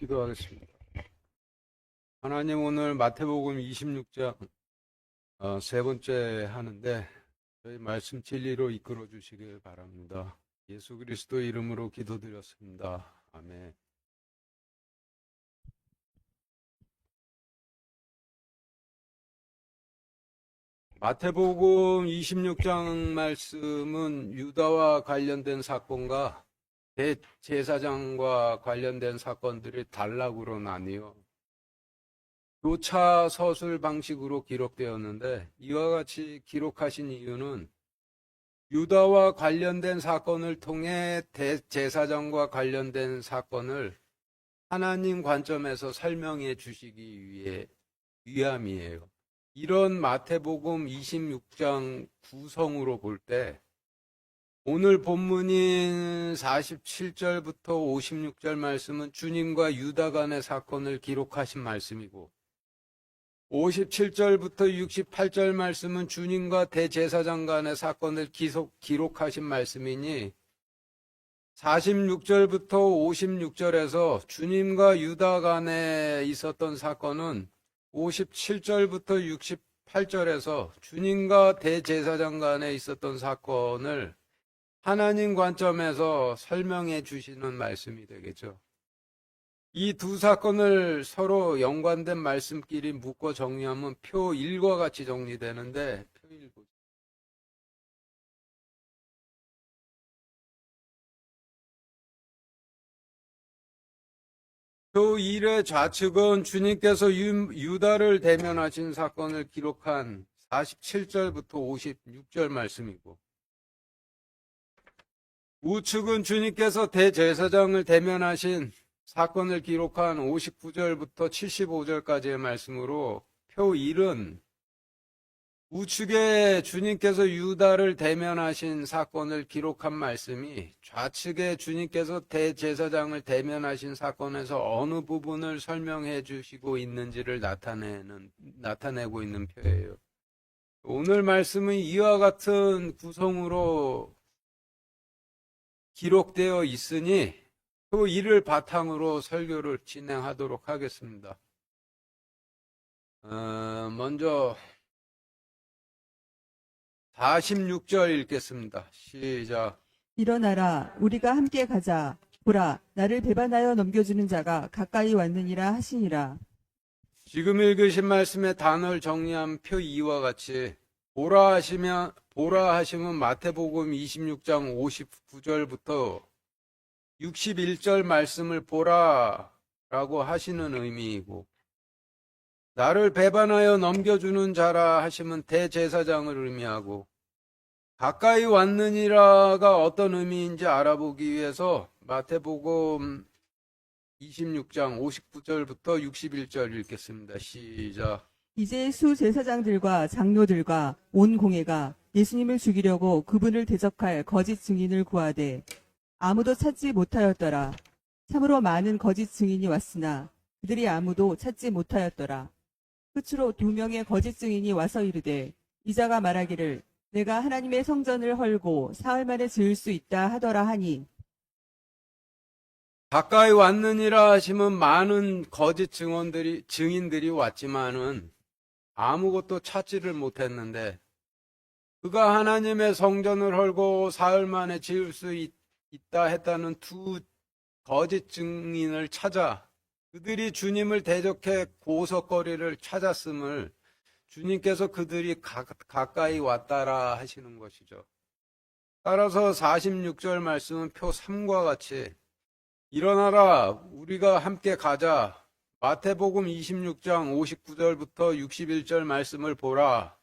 기도하겠습니다. 하나님, 오늘 마태복음 26장 세 번째 하는데 저희 말씀 진리로 이끌어 주시길 바랍니다. 예수 그리스도 이름으로 기도드렸습니다. 아멘. 마태복음 26장 말씀은 유다와 관련된 사건과 대제사장과 관련된 사건들이 단락으로 나뉘어 교차 서술 방식으로 기록되었는데, 이와 같이 기록하신 이유는 유다와 관련된 사건을 통해 대제사장과 관련된 사건을 하나님 관점에서 설명해 주시기 위함이에요. 이런 마태복음 26장 구성으로 볼 때 오늘 본문인 47절부터 56절 말씀은 주님과 유다 간의 사건을 기록하신 말씀이고, 57절부터 68절 말씀은 주님과 대제사장 간의 사건을 기록하신 말씀이니, 46절부터 56절에서 주님과 유다 간에 있었던 사건은 57절부터 68절에서 주님과 대제사장 간에 있었던 사건을 하나님 관점에서 설명해 주시는 말씀이 되겠죠. 이 두 사건을 서로 연관된 말씀끼리 묶어 정리하면 표 1과 같이 정리되는데, 표 1. 표 1의 좌측은 주님께서 유다를 대면하신 사건을 기록한 47절부터 56절 말씀이고, 우측은 주님께서 대제사장을 대면하신 사건을 기록한 59절부터 75절까지의 말씀으로, 표 1은 우측에 주님께서 유다를 대면하신 사건을 기록한 말씀이 좌측에 주님께서 대제사장을 대면하신 사건에서 어느 부분을 설명해 주시고 있는지를 나타내고 있는 표예요. 오늘 말씀은 이와 같은 구성으로 기록되어 있으니 또 이를 바탕으로 설교를 진행하도록 하겠습니다. 먼저 46절 읽겠습니다. 시작. 일어나라, 우리가 함께 가자. 보라, 나를 배반하여 넘겨주는 자가 가까이 왔느니라 하시니라. 지금 읽으신 말씀의 단어를 정리한 표 2와 같이 보라 하시면 마태복음 26장 59절부터 61절 말씀을 보라라고 하시는 의미이고, 나를 배반하여 넘겨주는 자라 하시면 대제사장을 의미하고, 가까이 왔느니라가 어떤 의미인지 알아보기 위해서 마태복음 26장 59절부터 61절 읽겠습니다. 시작. 이제 수제사장들과 장로들과 온 공회가 예수님을 죽이려고 그분을 대적할 거짓 증인을 구하되 아무도 찾지 못하였더라. 참으로 많은 거짓 증인이 왔으나 그들이 아무도 찾지 못하였더라. 끝으로 2명의 거짓 증인이 와서 이르되 이자가 말하기를 내가 하나님의 성전을 헐고 사흘 만에 지을 수 있다 하더라 하니, 가까이 왔느니라 하시면 많은 거짓 증인들이 왔지만은 아무것도 찾지를 못했는데, 그가 하나님의 성전을 헐고 사흘 만에 지을 수 있다 했다는 두 거짓 증인을 찾아 그들이 주님을 대적해 고석거리를 찾았음을 주님께서 그들이 가까이 왔다라 하시는 것이죠. 따라서 46절 말씀은 표 3과 같이 일어나라, 우리가 함께 가자. 마태복음 26장 59절부터 61절 말씀을 보라.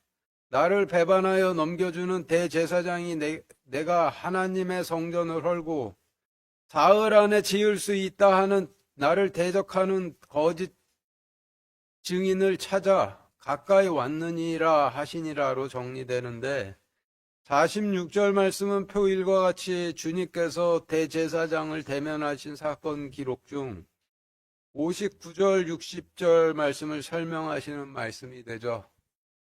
나를 배반하여 넘겨주는 대제사장이 내가 하나님의 성전을 헐고 사흘 안에 지을 수 있다 하는 나를 대적하는 거짓 증인을 찾아 가까이 왔느니라 하시니라로 정리되는데, 46절 말씀은 표 1과 같이 주님께서 대제사장을 대면하신 사건 기록 중 59절, 60절 말씀을 설명하시는 말씀이 되죠.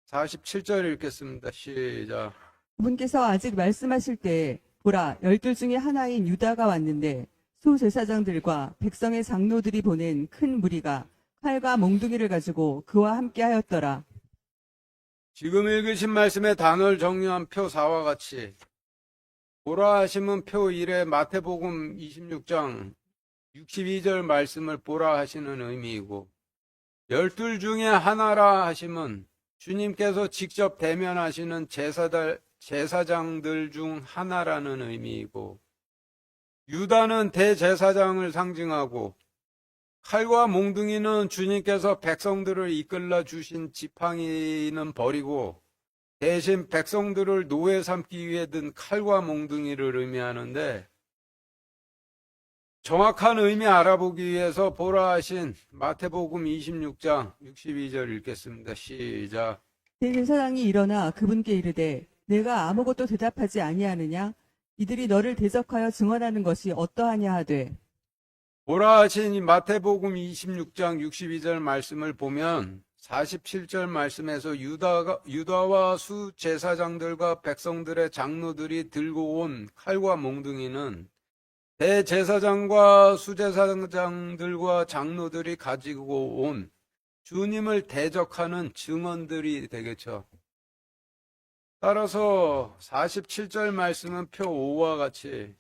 47절 읽겠습니다. 시작. 그분께서 아직 말씀하실 때에 보라, 12 중에 하나인 유다가 왔는데 수제사장들과 백성의 장로들이 보낸 큰 무리가 칼과 몽둥이를 가지고 그와 함께 하였더라. 지금 읽으신 말씀의 단어를 정리한 표 4와 같이 보라 하시면 표 1에 마태복음 26장 62절 말씀을 보라 하시는 의미이고 12 중에 하나라 하시면 주님께서 직접 대면하시는 제사장들 중 하나라는 의미이고 유다는 대제사장을 상징하고 칼과 몽둥이는 주님께서 백성들을 이끌어 주신 지팡이는 버리고 대신 백성들을 노예 삼기 위해 든 칼과 몽둥이를 의미하는데 정확한 의미 알아보기 위해서 보라 하신 마태복음 26장 62절 읽겠습니다. 시작. 대제사장이 일어나 그분께 이르되 내가 아무것도 대답하지 아니하느냐? 이들이 너를 대적하여 증언하는 것이 어떠하냐 하되 보라 하신 마태복음 26장 62절 말씀을 보면 47절 말씀에서 유다와 수제사장들과 백성들의 장로들이 들고 온 칼과 몽둥이는 대제사장과 수제사장들과 장로들이 가지고 온 주님을 대적하는 증언들이 되겠죠. 따라서 47절 말씀은 표 5와 같이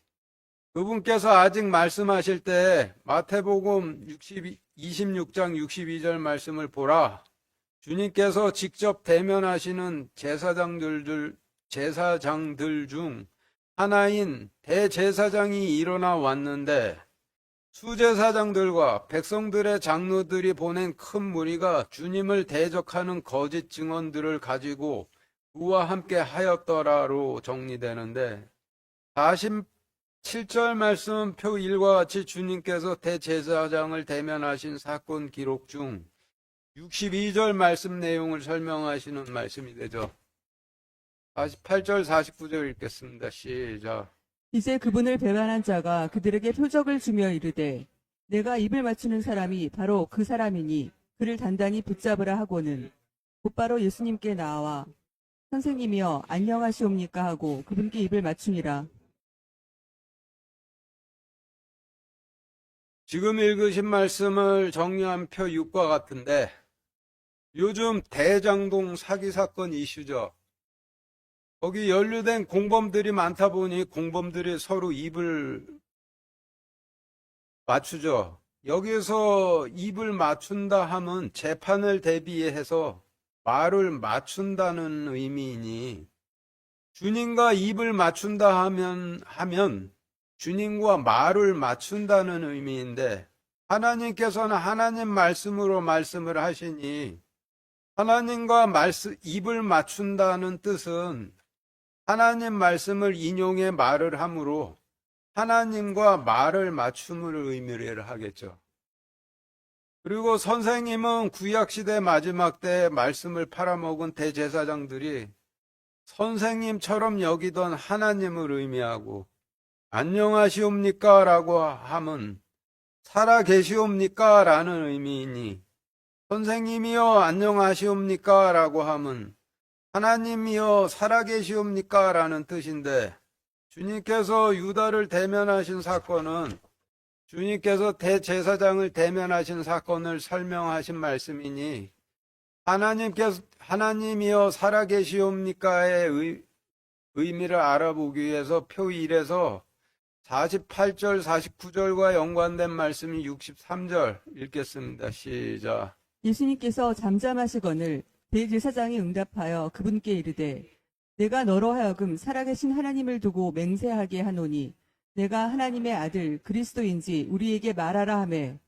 그분께서 아직 말씀하실 때 마태복음 26장 62절 말씀을 보라. 주님께서 직접 대면하시는 제사장들 중 하나인 대제사장이 일어나 왔는데 수제사장들과 백성들의 장로들이 보낸 큰 무리가 주님을 대적하는 거짓 증언들을 가지고 그와 함께 하였더라로 정리되는데 47절 말씀 표 1과 같이 주님께서 대제사장을 대면하신 사건 기록 중 62절 말씀 내용을 설명하시는 말씀이 되죠. 48절 49절 읽겠습니다. 시작. 이제 그분을 배반한 자가 그들에게 표적을 주며 이르되 내가 입을 맞추는 사람이 바로 그 사람이니 그를 단단히 붙잡으라 하고는 곧바로 예수님께 나와 선생님이여 안녕하시옵니까 하고 그분께 입을 맞추니라. 지금 읽으신 말씀을 정리한 표 6과 같은데 요즘 대장동 사기 사건 이슈죠. 거기 연루된 공범들이 많다 보니 공범들이 서로 입을 맞추죠. 여기서 입을 맞춘다 하면 재판을 대비해서 말을 맞춘다는 의미이니 주님과 입을 맞춘다 하면 주님과 말을 맞춘다는 의미인데 하나님께서는 하나님 말씀으로 말씀을 하시니 하나님과 입을 맞춘다는 뜻은 하나님 말씀을 인용해 말을 함으로 하나님과 말을 맞춤을 의미를 하겠죠. 그리고 선생님은 구약시대 마지막 때 말씀을 팔아먹은 대제사장들이 선생님처럼 여기던 하나님을 의미하고 안녕하시옵니까? 라고 하면 살아계시옵니까? 라는 의미이니 선생님이여 안녕하시옵니까? 라고 하면 하나님이여 살아계시옵니까? 라는 뜻인데 주님께서 유다를 대면하신 사건은 주님께서 대제사장을 대면하신 사건을 설명하신 말씀이니 하나님이여 살아계시옵니까의 의미를 알아보기 위해서 표 1에서 48절 49절과 연관된 말씀이 63절 읽겠습니다. 시작. 예수님께서 잠잠하시거늘 대제사장이 응답하여 그분께 이르되 내가 너로 하여금 살아계신 하나님을 두고 맹세하게 하노니 내가 하나님의 아들 그리스도인지 우리에게 말하라 하매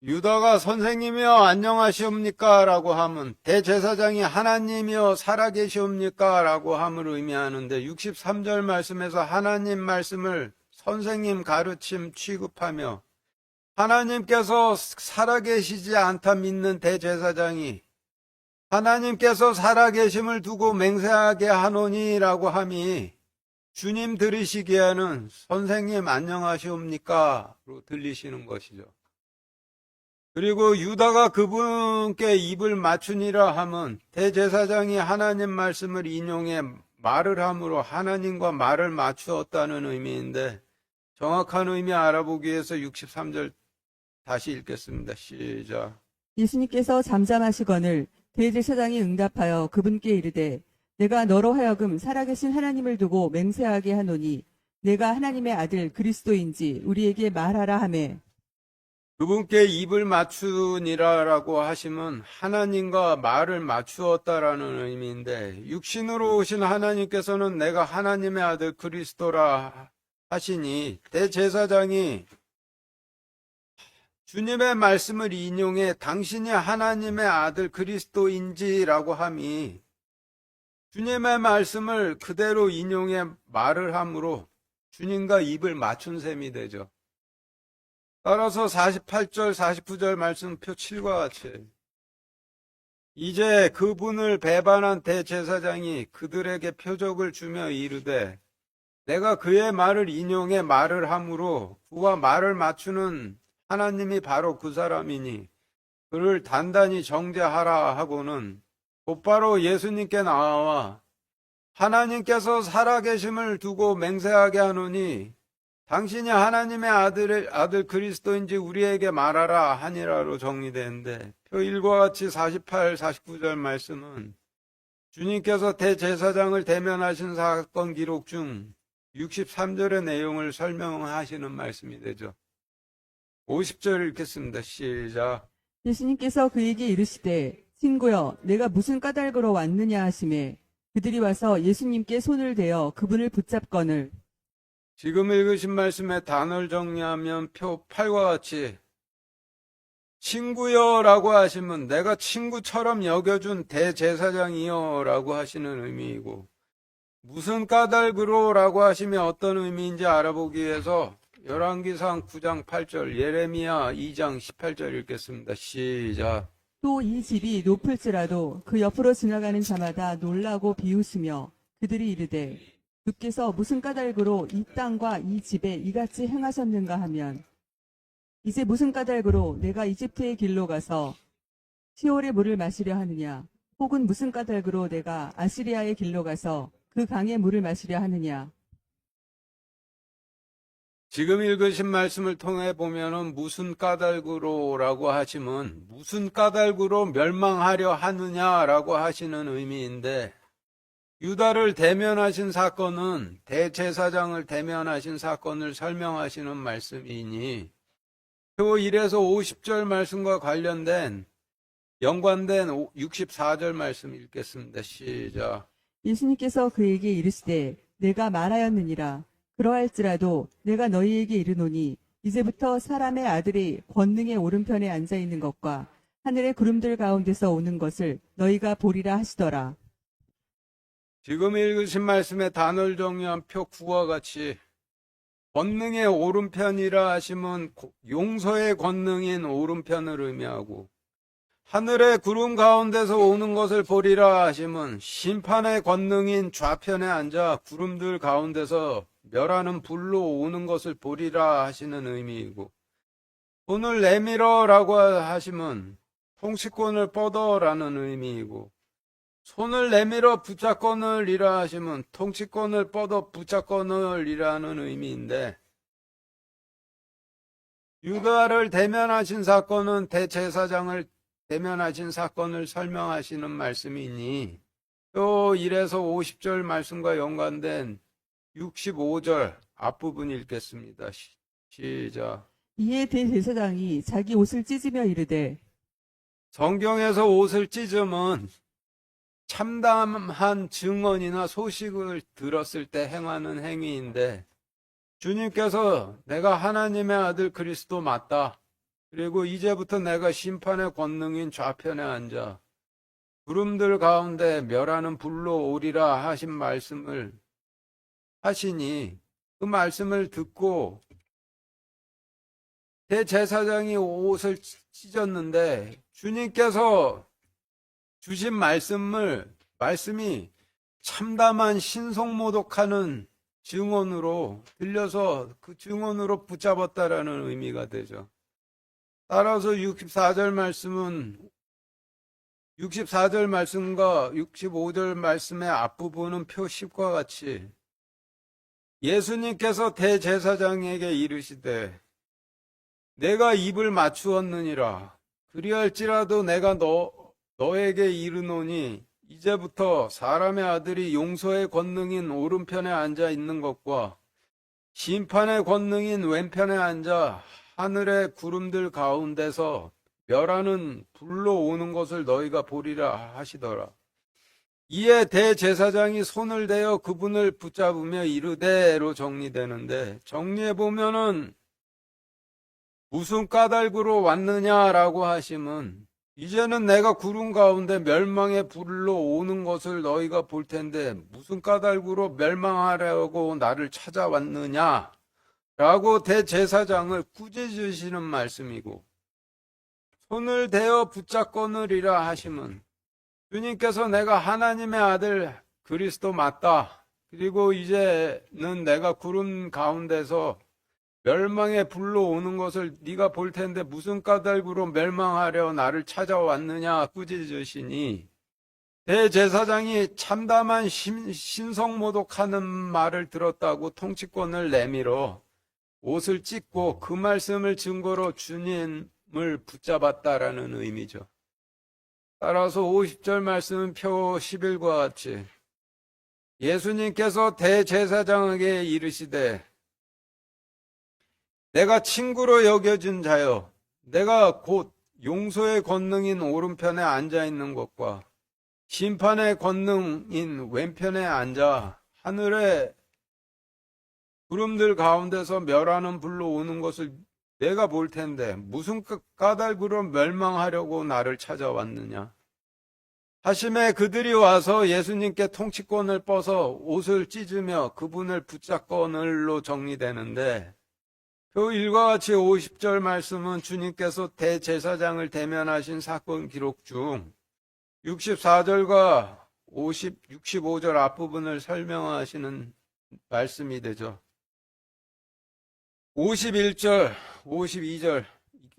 유다가 선생님이여 안녕하시옵니까? 라고 하면 대제사장이 하나님이여 살아계시옵니까? 라고 함을 의미하는데 63절 말씀에서 하나님 말씀을 선생님 가르침 취급하며 하나님께서 살아계시지 않다 믿는 대제사장이 하나님께서 살아계심을 두고 맹세하게 하노니라고 함이 주님 들으시기에는 선생님 안녕하시옵니까? 로 들리시는 것이죠. 그리고 유다가 그분께 입을 맞추니라 하면 대제사장이 하나님 말씀을 인용해 말을 함으로 하나님과 말을 맞추었다는 의미인데 정확한 의미 알아보기 위해서 63절 다시 읽겠습니다. 시작. 예수님께서 잠잠하시거늘 대제사장이 응답하여 그분께 이르되 내가 너로 하여금 살아계신 하나님을 두고 맹세하게 하노니 내가 하나님의 아들 그리스도인지 우리에게 말하라 하매 그분께 입을 맞추니라라고 하시면 하나님과 말을 맞추었다라는 의미인데 육신으로 오신 하나님께서는 내가 하나님의 아들 그리스도라 하시니 대제사장이 주님의 말씀을 인용해 당신이 하나님의 아들 그리스도인지라고 함이 주님의 말씀을 그대로 인용해 말을 함으로 주님과 입을 맞춘 셈이 되죠. 따라서 48절, 49절 말씀표 7과 같이 이제 그분을 배반한 대제사장이 그들에게 표적을 주며 이르되 내가 그의 말을 인용해 말을 함으로 그와 말을 맞추는 하나님이 바로 그 사람이니 그를 단단히 정죄하라 하고는 곧바로 예수님께 나와 하나님께서 살아계심을 두고 맹세하게 하노니 당신이 하나님의 아들 그리스도인지 우리에게 말하라 하니라로 정리되는데 표 1과 같이 48, 49절 말씀은 주님께서 대제사장을 대면하신 사건 기록 중 63절의 내용을 설명하시는 말씀이 되죠. 50절 읽겠습니다. 시작. 예수님께서 그에게 이르시되 친구여 내가 무슨 까닭으로 왔느냐 하시매 그들이 와서 예수님께 손을 대어 그분을 붙잡거늘 지금 읽으신 말씀의 단어를 정리하면 표 8과 같이 친구여라고 하시면 내가 친구처럼 여겨준 대제사장이여라고 하시는 의미이고 무슨 까닭으로라고 하시면 어떤 의미인지 알아보기 위해서 열왕기상 9장 8절 예레미야 2장 18절 읽겠습니다. 시작. 또 이 집이 높을지라도 그 옆으로 지나가는 자마다 놀라고 비웃으며 그들이 이르되 주께서 무슨 까닭으로 이 땅과 이 집에 이같이 행하셨는가 하면 이제 무슨 까닭으로 내가 이집트의 길로 가서 시올의 물을 마시려 하느냐 혹은 무슨 까닭으로 내가 아시리아의 길로 가서 그 강의 물을 마시려 하느냐 지금 읽으신 말씀을 통해 보면은 무슨 까닭으로라고 하시면 무슨 까닭으로 멸망하려 하느냐라고 하시는 의미인데 유다를 대면하신 사건은 대제사장을 대면하신 사건을 설명하시는 말씀이니 표 1에서 50절 말씀과 관련된 연관된 64절 말씀 읽겠습니다. 시작. 예수님께서 그에게 이르시되 내가 말하였느니라 그러할지라도 내가 너희에게 이르노니 이제부터 사람의 아들이 권능의 오른편에 앉아 있는 것과 하늘의 구름들 가운데서 오는 것을 너희가 보리라 하시더라. 지금 읽으신 말씀의 단어를 정리한 표 9와 같이 권능의 오른편이라 하시면 용서의 권능인 오른편을 의미하고 하늘의 구름 가운데서 오는 것을 보리라 하시면 심판의 권능인 좌편에 앉아 구름들 가운데서 멸하는 불로 오는 것을 보리라 하시는 의미이고 손을 내밀어라고 하시면 통치권을 뻗어라는 의미이고 손을 내밀어 붙잡거늘 이라 하시면 통치권을 뻗어 붙잡거늘 이라는 의미인데 유다를 대면하신 사건은 대제사장을 대면하신 사건을 설명하시는 말씀이니 또 1에서 50절 말씀과 연관된 65절 앞부분 읽겠습니다. 시작. 이에 대제사장이 자기 옷을 찢으며 이르되 성경에서 옷을 찢으면 참담한 증언이나 소식을 들었을 때 행하는 행위인데 주님께서 내가 하나님의 아들 그리스도 맞다. 그리고 이제부터 내가 심판의 권능인 좌편에 앉아 구름들 가운데 멸하는 불로 오리라 하신 말씀을 하시니 그 말씀을 듣고 대제사장이 옷을 찢었는데 주님께서 주신 말씀이 참담한 신성모독하는 증언으로 들려서 그 증언으로 붙잡았다라는 의미가 되죠. 따라서 64절 말씀과 65절 말씀의 앞부분은 표 10과 같이 예수님께서 대제사장에게 이르시되 내가 입을 맞추었느니라. 그리할지라도 내가 너에게 이르노니 이제부터 사람의 아들이 용서의 권능인 오른편에 앉아 있는 것과 심판의 권능인 왼편에 앉아 하늘의 구름들 가운데서 멸하는 불로 오는 것을 너희가 보리라 하시더라. 이에 대제사장이 손을 대어 그분을 붙잡으며 이르되로 정리되는데, 정리해보면은 무슨 까닭으로 왔느냐라고 하심은 이제는 내가 구름 가운데 멸망의 불로 오는 것을 너희가 볼 텐데 무슨 까닭으로 멸망하려고 나를 찾아왔느냐 라고 대제사장을 꾸짖으시는 말씀이고, 손을 대어 붙잡거느리라 하심은 주님께서 내가 하나님의 아들 그리스도 맞다. 그리고 이제는 내가 구름 가운데서 멸망의 불로 오는 것을 네가 볼 텐데 무슨 까닭으로 멸망하려 나를 찾아왔느냐 꾸짖으시니, 대제사장이 참담한 신성모독하는 말을 들었다고 통치권을 내밀어 옷을 찢고 그 말씀을 증거로 주님을 붙잡았다라는 의미죠. 따라서 50절 말씀은 표 11과 같이 예수님께서 대제사장에게 이르시되 내가 친구로 여겨진 자여, 내가 곧 용서의 권능인 오른편에 앉아있는 것과 심판의 권능인 왼편에 앉아 하늘의 구름들 가운데서 멸하는 불로 오는 것을 내가 볼 텐데 무슨 까닭으로 멸망하려고 나를 찾아왔느냐 하심에 그들이 와서 예수님께 통치권을 뻗어 옷을 찢으며 그분을 붙잡거늘로 정리되는데, 표 1과 같이 50절 말씀은 주님께서 대제사장을 대면하신 사건 기록 중 64절과 65절 앞부분을 설명하시는 말씀이 되죠. 51절, 52절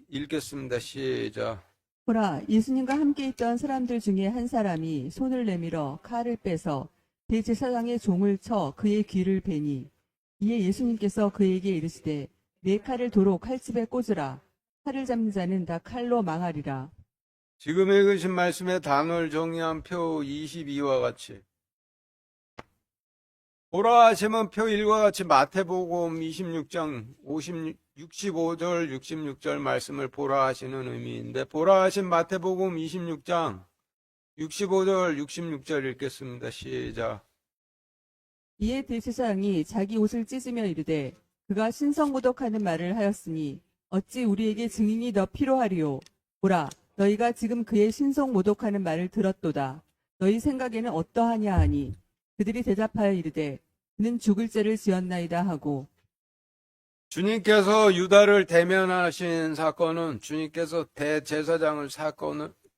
읽겠습니다. 시작. 보라, 예수님과 함께 있던 사람들 중에 한 사람이 손을 내밀어 칼을 빼서 대제사장의 종을 쳐 그의 귀를 베니, 이에 예수님께서 그에게 이르시되 내 칼을 도로 칼집에 꽂으라. 칼을 잡는 자는 다 칼로 망하리라. 지금 읽으신 말씀의 단어를 정리한 표 22와 같이, 보라 하시면 표 1과 같이 마태복음 26장 65절 66절 말씀을 보라 하시는 의미인데, 보라 하신 마태복음 26장 65절 66절 읽겠습니다. 시작. 이에 대제사장이 자기 옷을 찢으며 이르되 그가 신성모독하는 말을 하였으니 어찌 우리에게 증인이 더 필요하리요. 보라, 너희가 지금 그의 신성모독하는 말을 들었도다. 너희 생각에는 어떠하냐 하니, 그들이 대답하여 이르되 그는 죽을 죄를 지었나이다 하고. 주님께서 유다를 대면하신 사건은 주님께서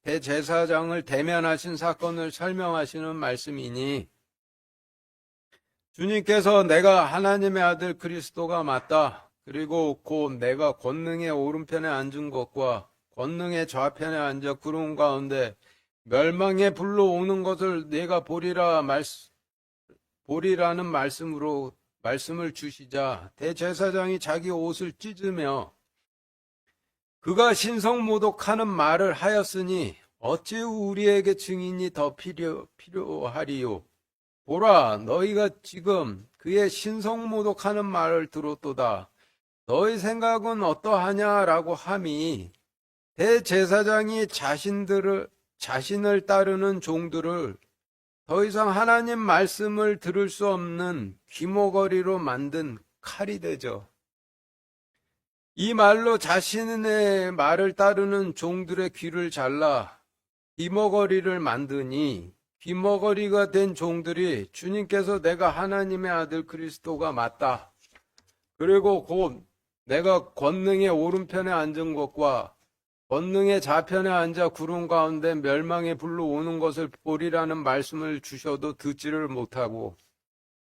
대제사장을 대면하신 사건을 설명하시는 말씀이니, 주님께서 내가 하나님의 아들 그리스도가 맞다. 그리고 곧 내가 권능의 오른편에 앉은 것과 권능의 좌편에 앉아 구름 가운데 멸망의 불로 오는 것을 내가 보리라는 말씀을 주시자 대제사장이 자기 옷을 찢으며 그가 신성모독하는 말을 하였으니 어찌 우리에게 증인이 더 필요하리요. 보라, 너희가 지금 그의 신성모독하는 말을 들었도다. 너희 생각은 어떠하냐라고 함이, 대제사장이 자신을 따르는 종들을 더 이상 하나님 말씀을 들을 수 없는 귀머거리로 만든 칼이 되죠. 이 말로 자신의 말을 따르는 종들의 귀를 잘라 귀머거리를 만드니, 귀머거리가 된 종들이 주님께서 내가 하나님의 아들 그리스도가 맞다. 그리고 곧 내가 권능의 오른편에 앉은 것과 권능의 좌편에 앉아 구름 가운데 멸망의 불로 오는 것을 보리라는 말씀을 주셔도 듣지를 못하고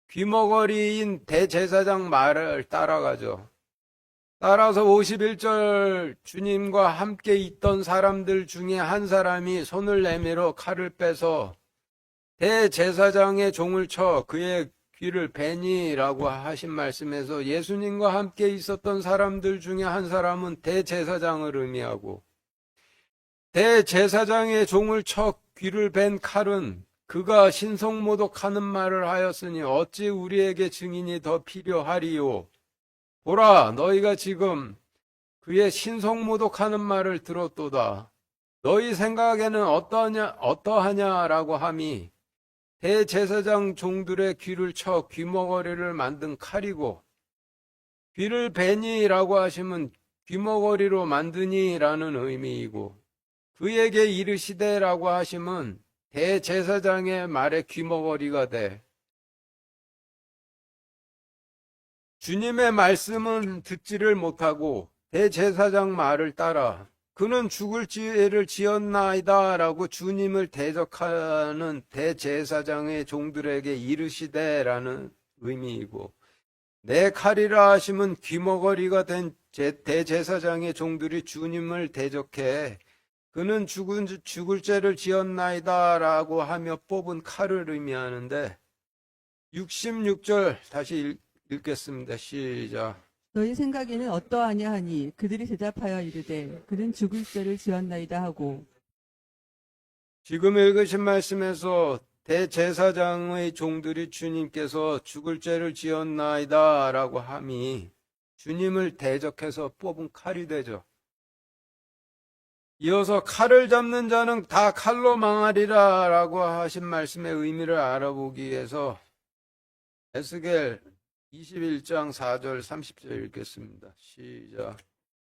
귀머거리인 대제사장 말을 따라가죠. 따라서 51절 주님과 함께 있던 사람들 중에 한 사람이 손을 내밀어 칼을 빼서 대제사장의 종을 쳐 그의 귀를 베니라고 하신 말씀에서 예수님과 함께 있었던 사람들 중에 한 사람은 대제사장을 의미하고, 대제사장의 종을 쳐 귀를 벤 칼은 그가 신성모독하는 말을 하였으니 어찌 우리에게 증인이 더 필요하리요. 보라, 너희가 지금 그의 신성모독하는 말을 들었도다. 너희 생각에는 어떠하냐라고 함이 대제사장 종들의 귀를 쳐 귀머거리를 만든 칼이고, 귀를 베니라고 하시면 귀머거리로 만드니라는 의미이고, 그에게 이르시되라고 하시면 대제사장의 말에 귀머거리가 돼. 주님의 말씀은 듣지를 못하고 대제사장 말을 따라 그는 죽을 죄를 지었나이다 라고 주님을 대적하는 대제사장의 종들에게 이르시되라는 의미이고, 내 칼이라 하시면 귀머거리가 된 대제사장의 종들이 주님을 대적해 그는 죽을 죄를 지었나이다 라고 하며 뽑은 칼을 의미하는데, 66절 다시 읽겠습니다. 시작. 너희 생각에는 어떠하냐 하니 그들이 대답하여 이르되 그는 죽을 죄를 지었나이다 하고, 지금 읽으신 말씀에서 대제사장의 종들이 주님께서 죽을 죄를 지었나이다 라고 함이 주님을 대적해서 뽑은 칼이 되죠. 이어서 칼을 잡는 자는 다 칼로 망하리라 라고 하신 말씀의 의미를 알아보기 위해서 에스겔 21장 4절 30절 읽겠습니다. 시작.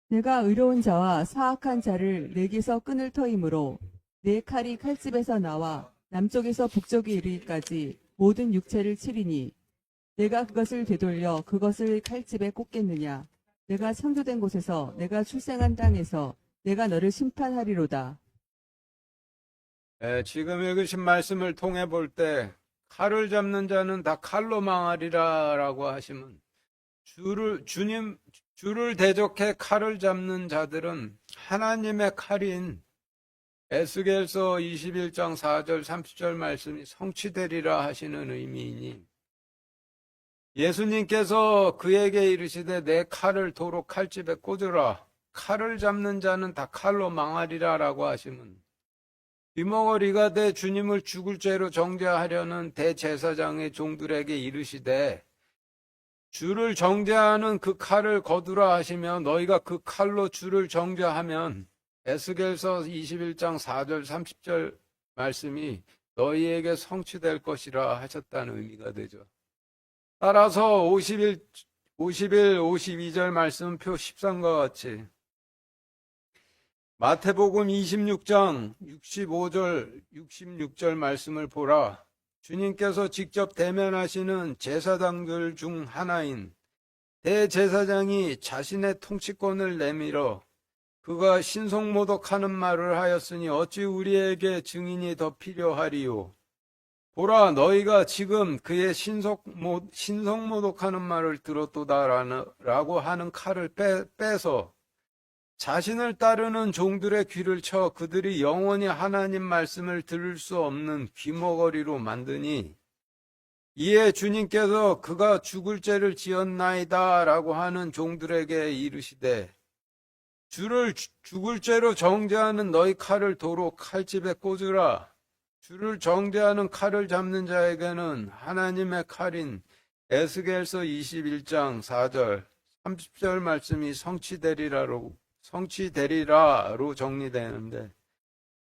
내가 의로운 자와 사악한 자를 내게서 끈을 터이므로 내 칼이 칼집에서 나와 남쪽에서 북쪽에 이르기까지 모든 육체를 치리니 내가 그것을 되돌려 그것을 칼집에 꽂겠느냐. 내가 창조된 곳에서 내가 출생한 땅에서 내가 너를 심판하리로다. 지금 읽으신 말씀을 통해 볼 때 칼을 잡는 자는 다 칼로 망하리라 라고 하시면 주를 대적해 칼을 잡는 자들은 하나님의 칼인 에스겔서 21장 4절 30절 말씀이 성취되리라 하시는 의미이니, 예수님께서 그에게 이르시되 내 칼을 도로 칼집에 꽂으라, 칼을 잡는 자는 다 칼로 망하리라 라고 하시면 귀머거리가 돼 주님을 죽을 죄로 정죄하려는 대제사장의 종들에게 이르시되 주를 정죄하는 그 칼을 거두라 하시며 너희가 그 칼로 주를 정죄하면 에스겔서 21장 4절 30절 말씀이 너희에게 성취될 것이라 하셨다는 의미가 되죠. 따라서 51, 52절 말씀 표 13과 같이 마태복음 26장 65절 66절 말씀을 보라. 주님께서 직접 대면하시는 제사장들 중 하나인 대제사장이 자신의 통치권을 내밀어 그가 신성모독하는 말을 하였으니 어찌 우리에게 증인이 더 필요하리요. 보라, 너희가 지금 그의 신성모독하는 말을 들었도다라고 하는 칼을 빼서 자신을 따르는 종들의 귀를 쳐 그들이 영원히 하나님 말씀을 들을 수 없는 귀머거리로 만드니, 이에 주님께서 그가 죽을 죄를 지었나이다 라고 하는 종들에게 이르시되 주를 죽을 죄로 정죄하는 너희 칼을 도로 칼집에 꽂으라. 주를 정죄하는 칼을 잡는 자에게는 하나님의 칼인 에스겔서 21장 4절 30절 말씀이 성취되리라로 정리되는데,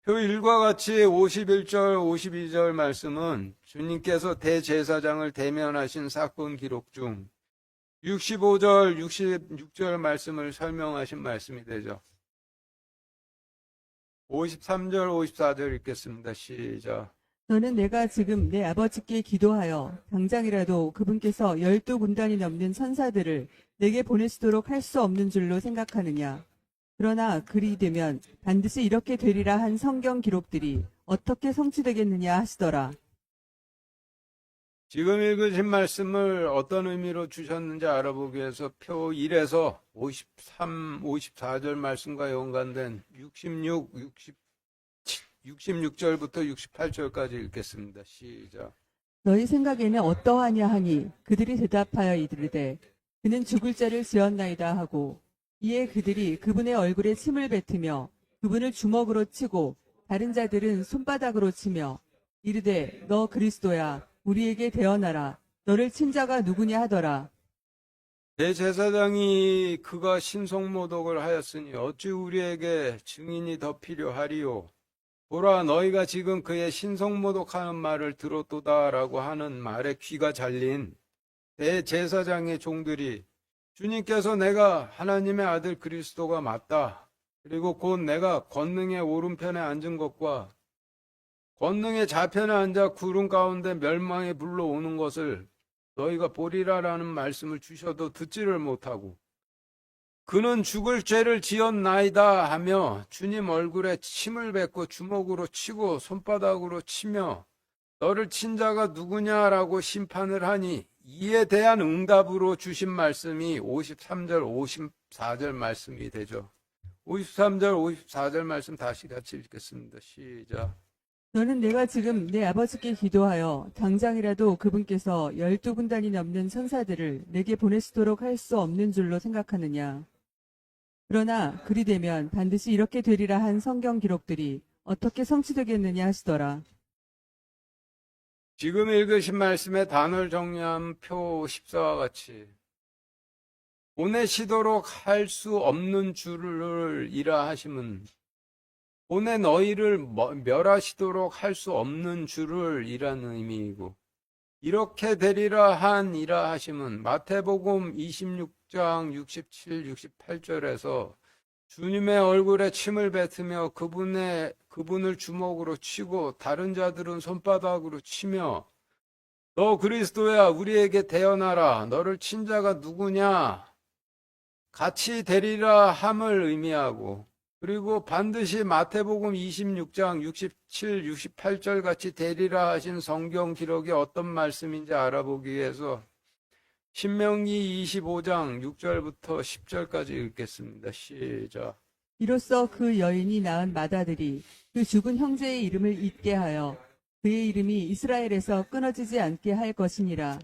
표 1과 같이 51절 52절 말씀은 주님께서 대제사장을 대면하신 사건 기록 중 65절 66절 말씀을 설명하신 말씀이 되죠. 53절 54절 읽겠습니다. 시작. 너는 내가 지금 내 아버지께 기도하여 당장이라도 그분께서 12군단이 넘는 천사들을 내게 보내시도록 할 수 없는 줄로 생각하느냐. 그러나 그리 되면 반드시 이렇게 되리라 한 성경 기록들이 어떻게 성취되겠느냐 하시더라. 지금 읽으신 말씀을 어떤 의미로 주셨는지 알아보기 위해서 표 1에서 53, 54절 말씀과 연관된 66절부터 68절까지 읽겠습니다. 시작. 너희 생각에는 어떠하냐 하니 그들이 대답하여 이르되 그는 죽을 죄를 지었나이다 하고 이에 그들이 그분의 얼굴에 침을 뱉으며 그분을 주먹으로 치고 다른 자들은 손바닥으로 치며 이르되 너 그리스도야 우리에게 대언하라 너를 친 자가 누구냐 하더라. 대제사장이 그가 신성모독을 하였으니 어찌 우리에게 증인이 더 필요하리요. 보라, 너희가 지금 그의 신성모독하는 말을 들었도다라고 하는 말에 귀가 잘린 대제사장의 종들이 주님께서 내가 하나님의 아들 그리스도가 맞다. 그리고 곧 내가 권능의 오른편에 앉은 것과 권능의 좌편에 앉아 구름 가운데 멸망의 불로 오는 것을 너희가 보리라라는 말씀을 주셔도 듣지를 못하고 그는 죽을 죄를 지었나이다 하며 주님 얼굴에 침을 뱉고 주먹으로 치고 손바닥으로 치며 너를 친 자가 누구냐라고 심판을 하니 이에 대한 응답으로 주신 말씀이 53절 54절 말씀이 되죠. 53절 54절 말씀 다시 같이 읽겠습니다. 시작. 너는 내가 지금 내 아버지께 기도하여 당장이라도 그분께서 12군단이 넘는 천사들을 내게 보내시도록 할 수 없는 줄로 생각하느냐. 그러나 그리 되면 반드시 이렇게 되리라 한 성경 기록들이 어떻게 성취되겠느냐 하시더라. 지금 읽으신 말씀의 단어를 정리한 표 14와 같이 보내시도록 할 수 없는 줄을 이라 하심은 보내 너희를 멸하시도록 할 수 없는 줄을 이라는 의미이고 이렇게 되리라 한 이라 하심은 마태복음 26장 67, 68절에서 주님의 얼굴에 침을 뱉으며 그분을 주먹으로 치고 다른 자들은 손바닥으로 치며 너 그리스도야 우리에게 대언하라 너를 친 자가 누구냐 같이 되리라 함을 의미하고 그리고 반드시 마태복음 26장 67, 68절 같이 되리라 하신 성경 기록이 어떤 말씀인지 알아보기 위해서 신명기 25장 6절부터 10절까지 읽겠습니다. 시작. 이로써 그 여인이 낳은 맏아들이 그 죽은 형제의 이름을 잊게 하여 그의 이름이 이스라엘에서 끊어지지 않게 할 것이니라.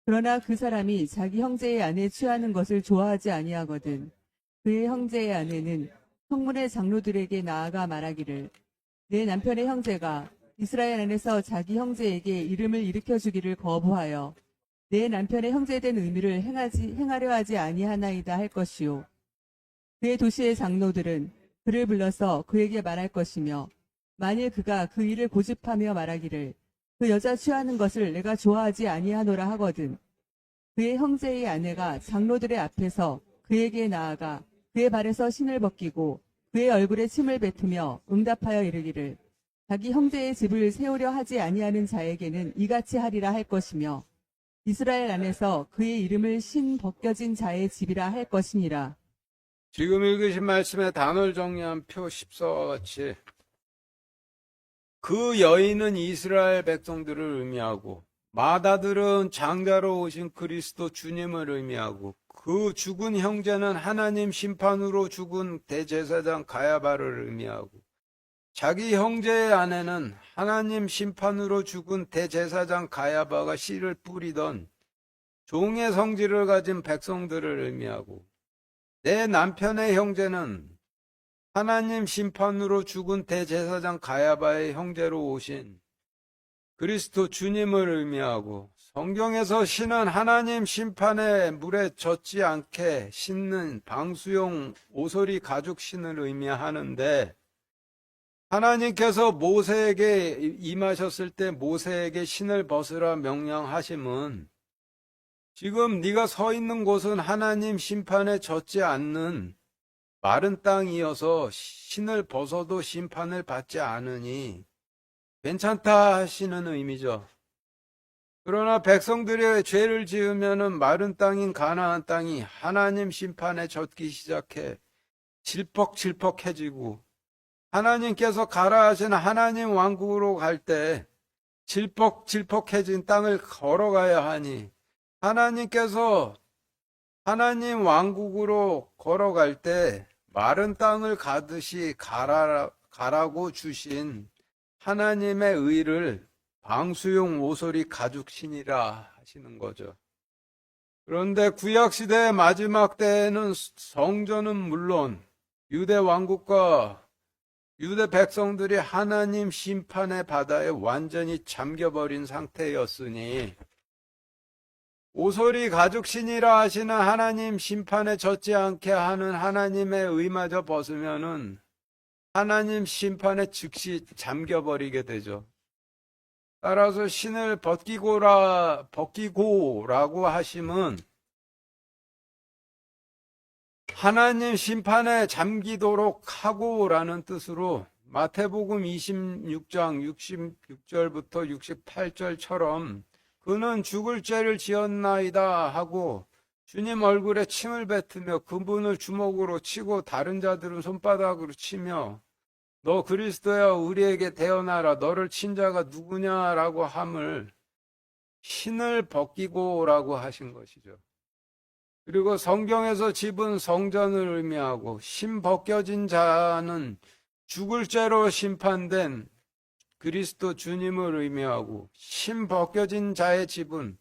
그러나 그 사람이 자기 형제의 아내 취하는 것을 좋아하지 아니하거든 그의 형제의 아내는 성문의 장로들에게 나아가 말하기를 내 남편의 형제가 이스라엘 안에서 자기 형제에게 이름을 일으켜 주기를 거부하여 내 남편의 형제된 의미를 행하려 하지 아니하나이다 할 것이요. 그의 도시의 장로들은 그를 불러서 그에게 말할 것이며 만일 그가 그 일을 고집하며 말하기를 그 여자 취하는 것을 내가 좋아하지 아니하노라 하거든 그의 형제의 아내가 장로들의 앞에서 그에게 나아가 그의 발에서 신을 벗기고 그의 얼굴에 침을 뱉으며 응답하여 이르기를 자기 형제의 집을 세우려 하지 아니하는 자에게는 이같이 하리라 할 것이며 이스라엘 안에서 그의 이름을 신 벗겨진 자의 집이라 할 것이니라. 지금 읽으신 말씀의 단어를 정리한 표 14와 같이 그 여인은 이스라엘 백성들을 의미하고 맏아들은 장자로 오신 그리스도 주님을 의미하고 그 죽은 형제는 하나님 심판으로 죽은 대제사장 가야바를 의미하고 자기 형제의 아내는 하나님 심판으로 죽은 대제사장 가야바가 씨를 뿌리던 종의 성질을 가진 백성들을 의미하고 내 남편의 형제는 하나님 심판으로 죽은 대제사장 가야바의 형제로 오신 그리스도 주님을 의미하고 성경에서 신은 하나님 심판의 물에 젖지 않게 씻는 방수용 오소리 가죽 신을 의미하는데 하나님께서 모세에게 임하셨을 때 모세에게 신을 벗으라 명령하심은 지금 네가 서 있는 곳은 하나님 심판에 젖지 않는 마른 땅이어서 신을 벗어도 심판을 받지 않으니 괜찮다 하시는 의미죠. 그러나 백성들의 죄를 지으면은 마른 땅인 가나안 땅이 하나님 심판에 젖기 시작해 질퍽질퍽해지고 하나님께서 가라 하신 하나님 왕국으로 갈 때 질퍽질퍽해진 땅을 걸어가야 하니 하나님께서 하나님 왕국으로 걸어갈 때 마른 땅을 가듯이 가라고 주신 하나님의 의를 방수용 오소리 가죽신이라 하시는 거죠. 그런데 구약시대의 마지막 때에는 성전은 물론 유대 왕국과 유대 백성들이 하나님 심판의 바다에 완전히 잠겨버린 상태였으니 오소리 가죽신이라 하시는 하나님 심판에 젖지 않게 하는 하나님의 의마저 벗으면은 하나님 심판에 즉시 잠겨버리게 되죠. 따라서 신을 벗기고라고 하심은 하나님 심판에 잠기도록 하고라는 뜻으로 마태복음 26장 66절부터 68절처럼 그는 죽을 죄를 지었나이다 하고 주님 얼굴에 침을 뱉으며 그분을 주먹으로 치고 다른 자들은 손바닥으로 치며 너 그리스도야 우리에게 대언하라 너를 친 자가 누구냐라고 함을 신을 벗기고라고 하신 것이죠. 그리고 성경에서 집은 성전을 의미하고 신 벗겨진 자는 죽을 죄로 심판된 그리스도 주님을 의미하고 신 벗겨진 자의 집은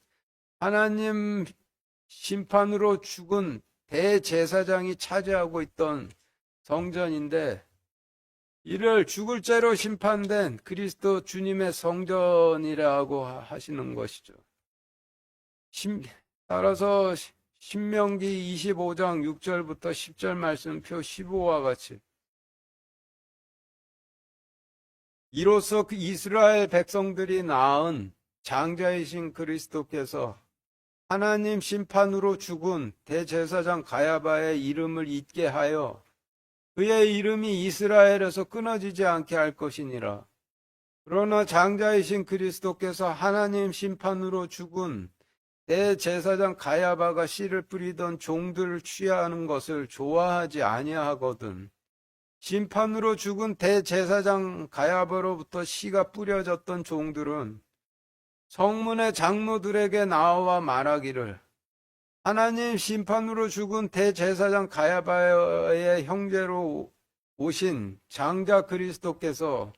하나님 심판으로 죽은 대제사장이 차지하고 있던 성전인데 이를 죽을 죄로 심판된 그리스도 주님의 성전이라고 하시는 것이죠. 따라서 신명기 25장 6절부터 10절 말씀 표 15와 같이 이로써 그 이스라엘 백성들이 낳은 장자이신 그리스도께서 하나님 심판으로 죽은 대제사장 가야바의 이름을 잊게 하여 그의 이름이 이스라엘에서 끊어지지 않게 할 것이니라. 그러나 장자이신 그리스도께서 하나님 심판으로 죽은 대제사장 가야바가 씨를 뿌리던 종들을 취하는 것을 좋아하지 아니하거든. 심판으로 죽은 대제사장 가야바로부터 씨가 뿌려졌던 종들은 성문의 장로들에게 나와 말하기를 하나님 심판으로 죽은 대제사장 가야바의 형제로 오신 장자 그리스도께서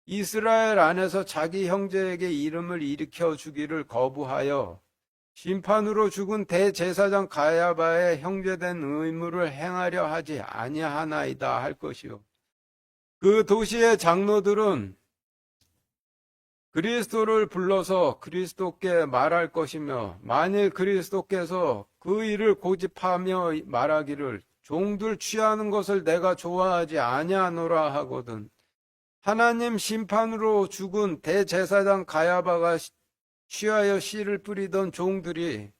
이스라엘 안에서 자기 형제에게 이름을 일으켜 주기를 거부하여 심판으로 죽은 대제사장 가야바의 형제된 의무를 행하려 하지 아니하나이다 할 것이요. 그 도시의 장로들은 그리스도를 불러서 그리스도께 말할 것이며 만일 그리스도께서 그 일을 고집하며 말하기를 종들 취하는 것을 내가 좋아하지 아니하노라 하거든 하나님 심판으로 죽은 대제사장 가야바가 취하여 씨를 뿌리던 종들이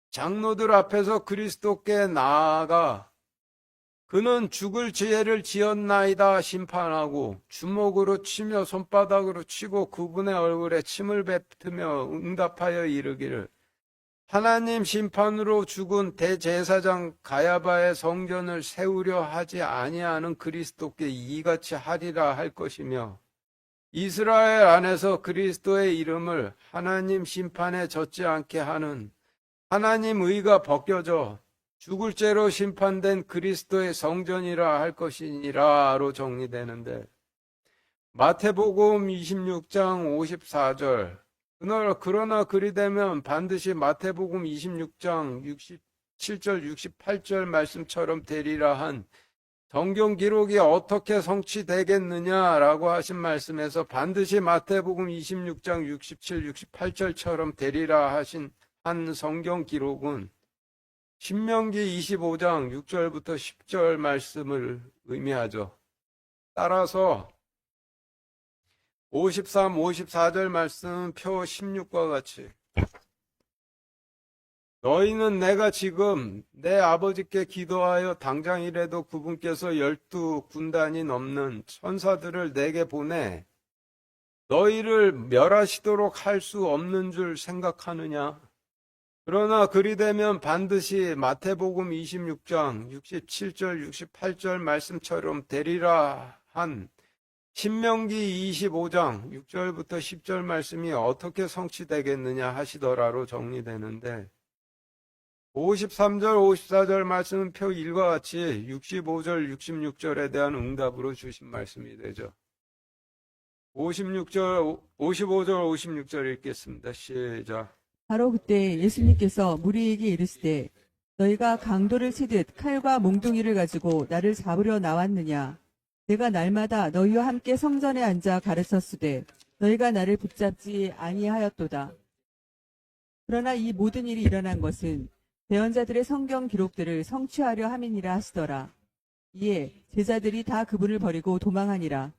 장로들 앞에서 그리스도께 나아가 그는 죽을 죄를 지었나이다 심판하고 주먹으로 치며 손바닥으로 치고 그분의 얼굴에 침을 뱉으며 응답하여 이르기를 하나님 심판으로 죽은 대제사장 가야바의 성전을 세우려 하지 아니하는 그리스도께 이같이 하리라 할 것이며 이스라엘 안에서 그리스도의 이름을 하나님 심판에 젖지 않게 하는 하나님 의가 벗겨져 죽을 죄로 심판된 그리스도의 성전이라 할 것이니라로 정리되는데 마태복음 26장 54절 그러나 그리 되면 반드시 마태복음 26장 67절 68절 말씀처럼 되리라 한 성경 기록이 어떻게 성취되겠느냐라고 하신 말씀에서 반드시 마태복음 26장 67, 68절처럼 되리라 하신 한 성경 기록은 신명기 25장 6절부터 10절 말씀을 의미하죠. 따라서 53, 54절 말씀 표 16과 같이 너희는 내가 지금 내 아버지께 기도하여 당장이라도 그분께서 12군단이 넘는 천사들을 내게 보내 너희를 멸하시도록 할 수 없는 줄 생각하느냐? 그러나 그리 되면 반드시 마태복음 26장 67절 68절 말씀처럼 되리라 한 신명기 25장 6절부터 10절 말씀이 어떻게 성취되겠느냐 하시더라로 정리되는데 53절 54절 말씀은 표 1과 같이 65절 66절에 대한 응답으로 주신 말씀이 되죠. 55절, 56절 읽겠습니다. 시작. 바로 그때 예수님께서 무리에게 이르시되 너희가 강도를 치듯 칼과 몽둥이를 가지고 나를 잡으려 나왔느냐. 내가 날마다 너희와 함께 성전에 앉아 가르쳤으되 너희가 나를 붙잡지 아니하였도다. 그러나 이 모든 일이 일어난 것은 대언자들의 성경 기록들을 성취하려 함이니라 하시더라. 이에 제자들이 다 그분을 버리고 도망하니라.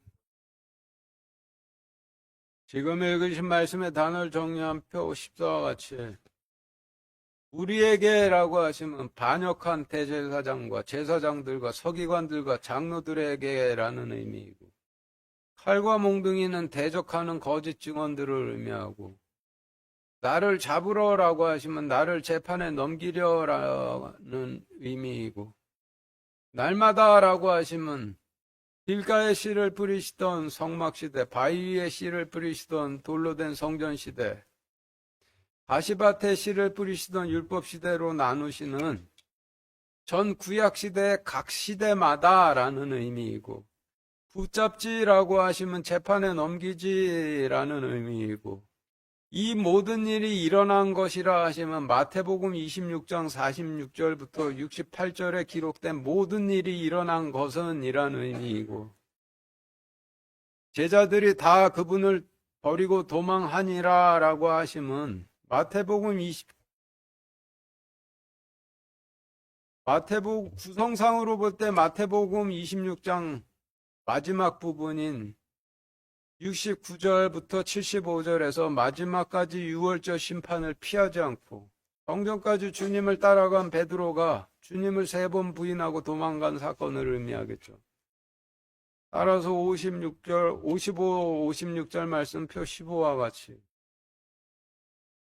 지금 읽으신 말씀의 단어를 정리한 표 14와 같이 우리에게라고 하시면 반역한 대제사장과 제사장들과 서기관들과 장로들에게라는 의미이고, 칼과 몽둥이는 대적하는 거짓 증언들을 의미하고, 나를 잡으러라고 하시면 나를 재판에 넘기려라는 의미이고, 날마다라고 하시면 길가에 씨를 뿌리시던 성막시대, 바위 위에 씨를 뿌리시던 돌로 된 성전시대, 가시밭에 씨를 뿌리시던 율법시대로 나누시는 전 구약시대의 각 시대마다라는 의미이고, 붙잡지라고 하시면 재판에 넘기지라는 의미이고, 이 모든 일이 일어난 것이라 하시면 마태복음 26장 46절부터 68절에 기록된 모든 일이 일어난 것은 이란 의미이고, 제자들이 다 그분을 버리고 도망하니라 라고 하시면 마태복음 구성상으로 볼 때 마태복음 26장 마지막 부분인 69절부터 75절에서 마지막까지 유월절 심판을 피하지 않고 성전까지 주님을 따라간 베드로가 주님을 3번 부인하고 도망간 사건을 의미하겠죠. 따라서 55, 56절 말씀표 15와 같이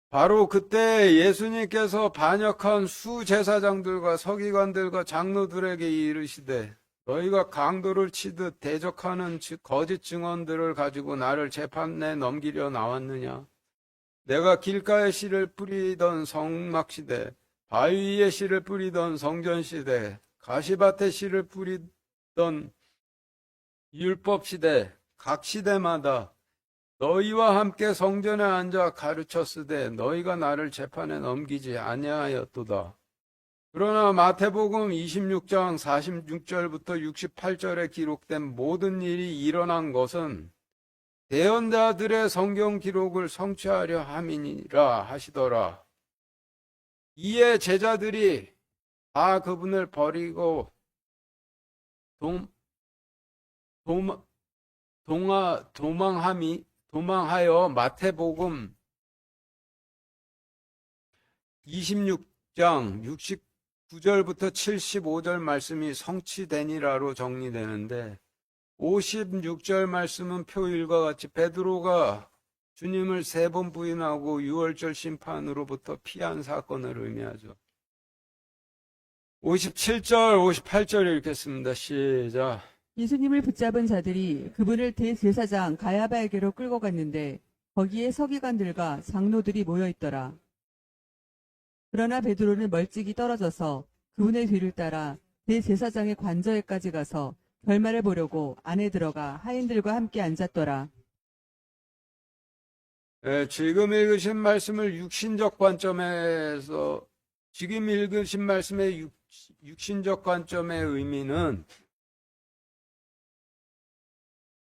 바로 그때 예수님께서 반역한 수제사장들과 서기관들과 장로들에게 이르시되 너희가 강도를 치듯 대적하는 거짓 증언들을 가지고 나를 재판에 넘기려 나왔느냐? 내가 길가에 씨를 뿌리던 성막시대, 바위 위에 씨를 뿌리던 성전시대, 가시밭에 씨를 뿌리던 율법시대, 각 시대마다 너희와 함께 성전에 앉아 가르쳤으되 너희가 나를 재판에 넘기지 아니하였도다. 그러나 마태복음 26장 46절부터 68절에 기록된 모든 일이 일어난 것은 대언자들의 성경 기록을 성취하려 함이니라 하시더라. 이에 제자들이 다 그분을 버리고 도망하여 마태복음 26장 69절부터 75절 말씀이 성취되니라로 정리되는데 56절 말씀은 표 1과 같이 베드로가 주님을 3번 부인하고 유월절 심판으로부터 피한 사건을 의미하죠. 57절, 58절 읽겠습니다. 시작. 예수님을 붙잡은 자들이 그분을 대제사장 가야바에게로 끌고 갔는데 거기에 서기관들과 장로들이 모여 있더라. 그러나 베드로는 멀찍이 떨어져서 그분의 뒤를 따라 대제사장의 관저에까지 가서 결말을 보려고 안에 들어가 하인들과 함께 앉았더라. 지금 읽으신 말씀을 육신적 관점에서 지금 읽으신 말씀의 육신적 관점의 의미는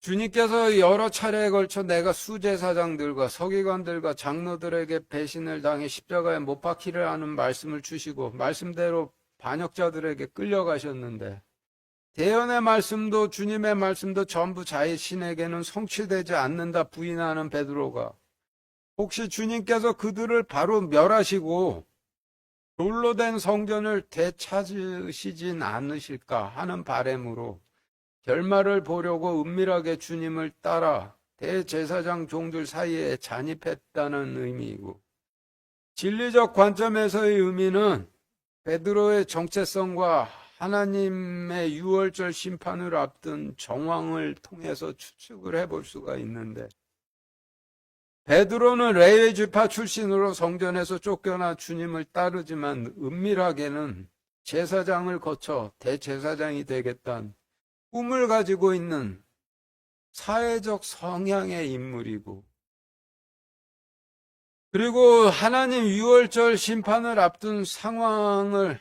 주님께서 여러 차례에 걸쳐 내가 수제사장들과 서기관들과 장로들에게 배신을 당해 십자가에 못 박히려 하는 말씀을 주시고 말씀대로 반역자들에게 끌려가셨는데 대언의 말씀도 주님의 말씀도 전부 자신에게는 성취되지 않는다 부인하는 베드로가 혹시 주님께서 그들을 바로 멸하시고 돌로 된 성전을 되찾으시진 않으실까 하는 바람으로 결말을 보려고 은밀하게 주님을 따라 대제사장 종들 사이에 잔입했다는 의미이고 진리적 관점에서의 의미는 베드로의 정체성과 하나님의 유월절 심판을 앞둔 정황을 통해서 추측을 해볼 수가 있는데 베드로는 레위 지파 출신으로 성전에서 쫓겨나 주님을 따르지만 은밀하게는 제사장을 거쳐 대제사장이 되겠다는 꿈을 가지고 있는 사회적 성향의 인물이고, 그리고 하나님 유월절 심판을 앞둔 상황을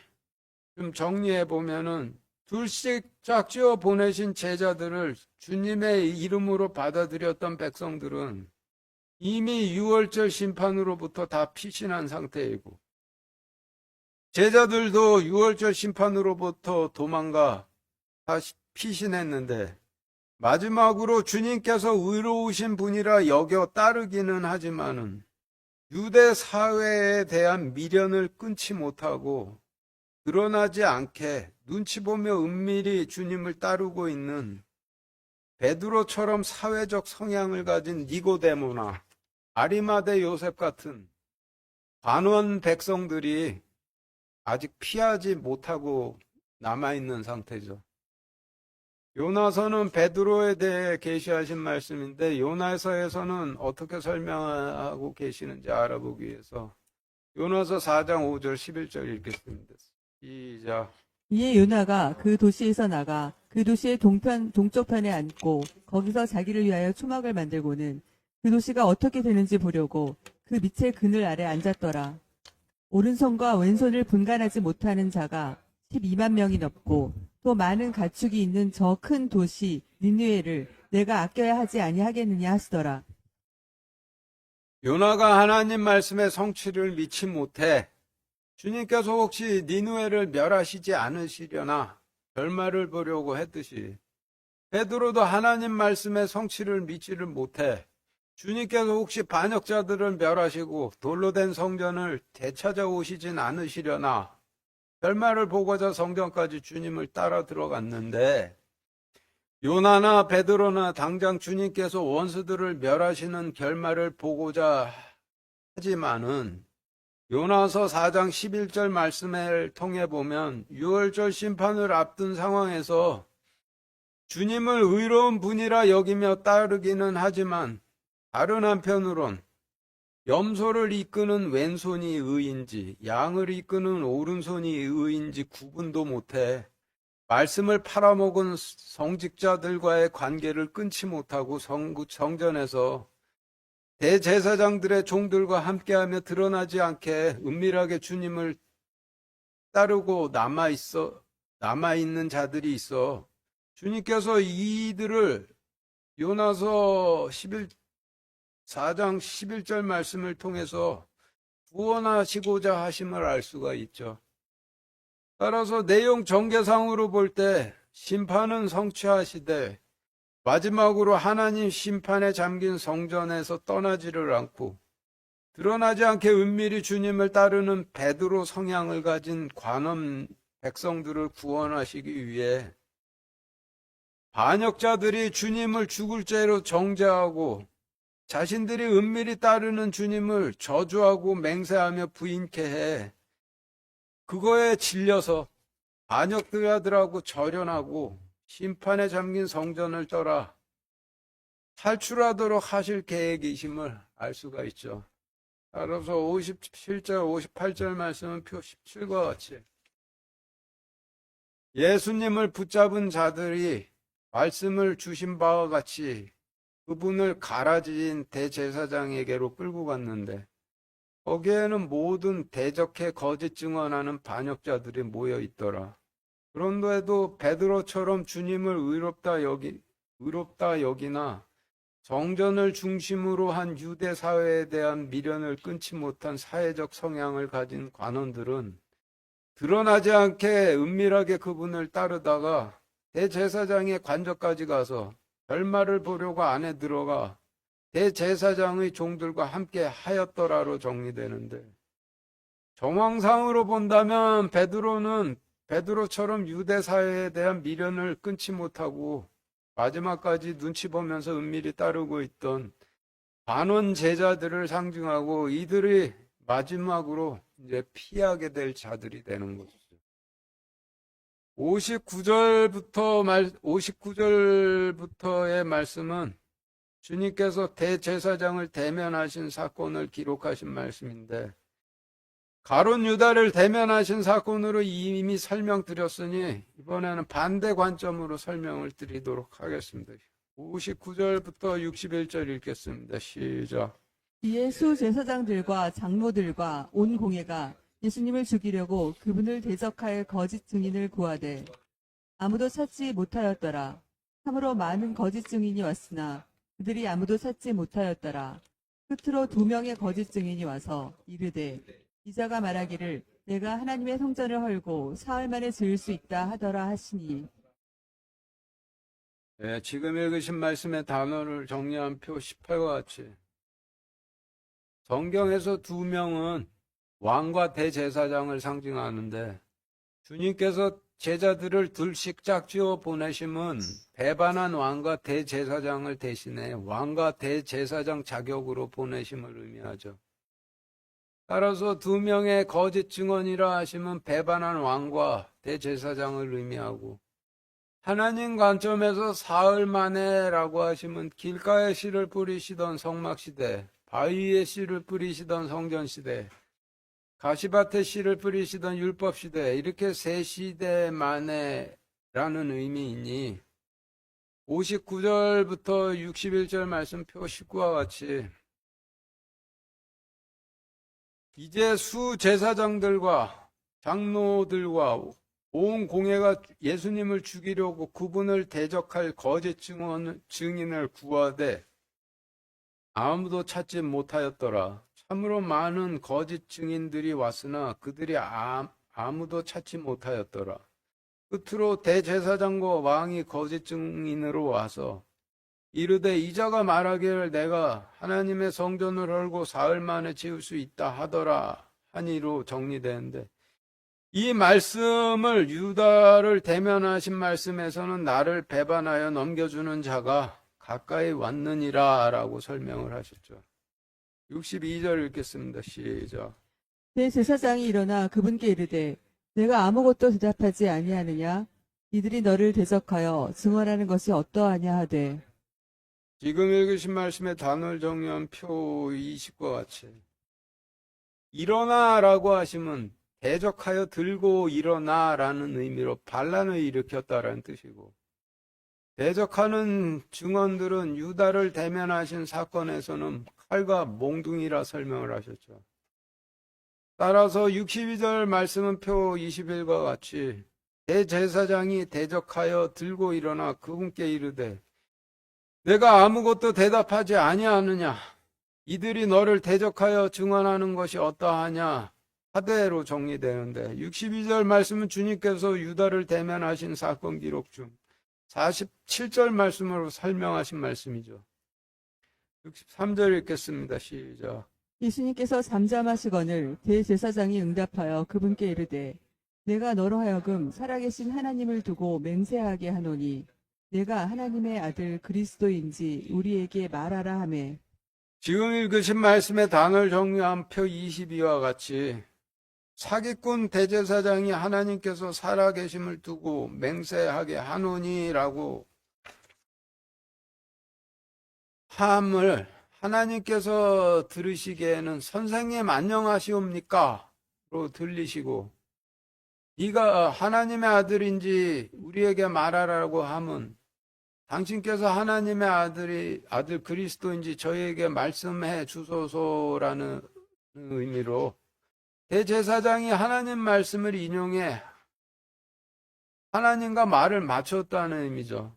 좀 정리해 보면은 둘씩 짝지어 보내신 제자들을 주님의 이름으로 받아들였던 백성들은 이미 유월절 심판으로부터 다 피신한 상태이고, 제자들도 유월절 심판으로부터 도망가 다 피신했는데, 마지막으로 주님께서 의로우신 분이라 여겨 따르기는 하지만은 유대 사회에 대한 미련을 끊지 못하고 드러나지 않게 눈치 보며 은밀히 주님을 따르고 있는 베드로처럼 사회적 성향을 가진 니고데모나 아리마대 요셉 같은 관원 백성들이 아직 피하지 못하고 남아있는 상태죠. 요나서는 베드로에 대해 계시하신 말씀인데, 요나서에서는 어떻게 설명하고 계시는지 알아보기 위해서 요나서 4장 5절 11절 읽겠습니다. 시작. 이에 요나가 그 도시에서 나가 그 도시의 동쪽편에 앉고 거기서 자기를 위하여 초막을 만들고는 그 도시가 어떻게 되는지 보려고 그 밑에 그늘 아래 앉았더라. 오른손과 왼손을 분간하지 못하는 자가 12만 명이 넘고 또 많은 가축이 있는 저 큰 도시 니느웨를 내가 아껴야 하지 아니하겠느냐 하시더라. 요나가 하나님 말씀의 성취를 믿지 못해 주님께서 혹시 니느웨를 멸하시지 않으시려나 결말을 보려고 했듯이, 베드로도 하나님 말씀의 성취를 믿지를 못해 주님께서 혹시 반역자들을 멸하시고 돌로 된 성전을 되찾아오시진 않으시려나 결말을 보고자 성전까지 주님을 따라 들어갔는데, 요나나 베드로나 당장 주님께서 원수들을 멸하시는 결말을 보고자 하지만은 요나서 4장 11절 말씀을 통해 보면 유월절 심판을 앞둔 상황에서 주님을 의로운 분이라 여기며 따르기는 하지만, 다른 한편으론 염소를 이끄는 왼손이 의인지 양을 이끄는 오른손이 의인지 구분도 못해 말씀을 팔아먹은 성직자들과의 관계를 끊지 못하고 성전에서 대제사장들의 종들과 함께하며 드러나지 않게 은밀하게 주님을 따르고 남아있는 자들이 있어 주님께서 이들을 요나서 4장 11절 말씀을 통해서 구원하시고자 하심을 알 수가 있죠. 따라서 내용 전개상으로 볼 때 심판은 성취하시되 마지막으로 하나님 심판에 잠긴 성전에서 떠나지를 않고 드러나지 않게 은밀히 주님을 따르는 베드로 성향을 가진 관원 백성들을 구원하시기 위해 반역자들이 주님을 죽을 죄로 정죄하고 자신들이 은밀히 따르는 주님을 저주하고 맹세하며 부인케 해 그거에 질려서 반역자들하고 절연하고 심판에 잠긴 성전을 떠나 탈출하도록 하실 계획이심을 알 수가 있죠. 따라서 57절, 58절 말씀은 표 17과 같이 예수님을 붙잡은 자들이 말씀을 주신 바와 같이 그분을 가라진 대제사장에게로 끌고 갔는데 거기에는 모든 대적해 거짓 증언하는 반역자들이 모여 있더라. 그런데도 베드로처럼 주님을 의롭다 여기나 성전을 중심으로 한 유대 사회에 대한 미련을 끊지 못한 사회적 성향을 가진 관원들은 드러나지 않게 은밀하게 그분을 따르다가 대제사장의 관저까지 가서 결말을 보려고 안에 들어가 대제사장의 종들과 함께 하였더라로 정리되는데, 정황상으로 본다면 베드로처럼 유대 사회에 대한 미련을 끊지 못하고 마지막까지 눈치 보면서 은밀히 따르고 있던 반원 제자들을 상징하고 이들이 마지막으로 이제 피하게 될 자들이 되는 것이죠. 59절부터의 말씀은 주님께서 대제사장을 대면하신 사건을 기록하신 말씀인데, 가룟 유다를 대면하신 사건으로 이미 설명드렸으니 이번에는 반대 관점으로 설명을 드리도록 하겠습니다. 59절부터 61절 읽겠습니다. 시작. 이에 수제사장들과 장로들과 온 공회가 예수님을 죽이려고 그분을 대적할 거짓 증인을 구하되 아무도 찾지 못하였더라. 참으로 많은 거짓 증인이 왔으나 그들이 아무도 찾지 못하였더라. 끝으로 2명의 거짓 증인이 와서 이르되 이자가 말하기를 내가 하나님의 성전을 헐고 사흘 만에 지을 수 있다 하더라 하시니. 네, 지금 읽으신 말씀의 단어를 정리한 표 18과 같이 성경에서 2명은 왕과 대제사장을 상징하는데 주님께서 제자들을 둘씩 짝지어 보내심은 배반한 왕과 대제사장을 대신해 왕과 대제사장 자격으로 보내심을 의미하죠. 따라서 2명의 거짓 증언이라 하시면 배반한 왕과 대제사장을 의미하고 하나님 관점에서 사흘 만에라고 하시면 길가에 씨를 뿌리시던 성막시대, 바위에 씨를 뿌리시던 성전시대, 가시밭에 씨를 뿌리시던 율법시대, 이렇게 3시대 만에라는 의미이니 59절부터 61절 말씀 표 19와 같이 이제 수제사장들과 장로들과 온 공회가 예수님을 죽이려고 그분을 대적할 거짓 증인을 구하되 아무도 찾지 못하였더라. 참으로 많은 거짓 증인들이 왔으나 그들이 아무도 찾지 못하였더라. 끝으로 대제사장과 왕이 거짓 증인으로 와서 이르되 이자가 말하기를 내가 하나님의 성전을 헐고 사흘 만에 지을 수 있다 하더라 하니로 정리되는데 이 말씀을 유다를 대면하신 말씀에서는 나를 배반하여 넘겨주는 자가 가까이 왔느니라 라고 설명을 하셨죠. 62절 읽겠습니다. 시작. 대제사장이 일어나 그분께 이르되 내가 아무것도 대답하지 아니하느냐? 이들이 너를 대적하여 증언하는 것이 어떠하냐 하되. 지금 읽으신 말씀의 단어를 정리한 표 20과 같이 일어나라고 하시면 대적하여 들고 일어나라는 의미로 반란을 일으켰다라는 뜻이고 대적하는 증언들은 유다를 대면하신 사건에서는 칼과 몽둥이라 설명을 하셨죠. 따라서 62절 말씀은 표 21과 같이 대제사장이 대적하여 들고 일어나 그분께 이르되 내가 아무것도 대답하지 아니하느냐 이들이 너를 대적하여 증언하는 것이 어떠하냐 하대로 정리되는데 62절 말씀은 주님께서 유다를 대면하신 사건 기록 중 47절 말씀으로 설명하신 말씀이죠. 63절 읽겠습니다. 시작. 예수님께서 잠잠하시거늘 대제사장이 응답하여 그분께 이르되 내가 너로 하여금 살아계신 하나님을 두고 맹세하게 하노니 내가 하나님의 아들 그리스도인지 우리에게 말하라 하매. 지금 읽으신 말씀의 단어를 정리한 표 22와 같이 사기꾼 대제사장이 하나님께서 살아계심을 두고 맹세하게 하노니라고 함을 하나님께서 들으시기에는 선생님 안녕하시옵니까? 로 들리시고 네가 하나님의 아들인지 우리에게 말하라고 함은 당신께서 하나님의 아들 그리스도인지 저희에게 말씀해 주소서라는 의미로 대제사장이 하나님 말씀을 인용해 하나님과 말을 맞췄다는 의미죠.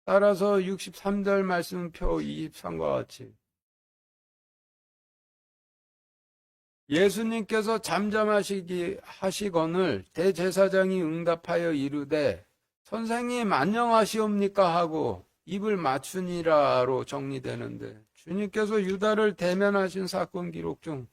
따라서 63절 말씀 표 23과 같이 예수님께서 하시거늘 대제사장이 응답하여 이르되 선생님 안녕하시옵니까 하고 입을 맞추니라로 정리되는데 주님께서 유다를 대면하신 사건 기록 중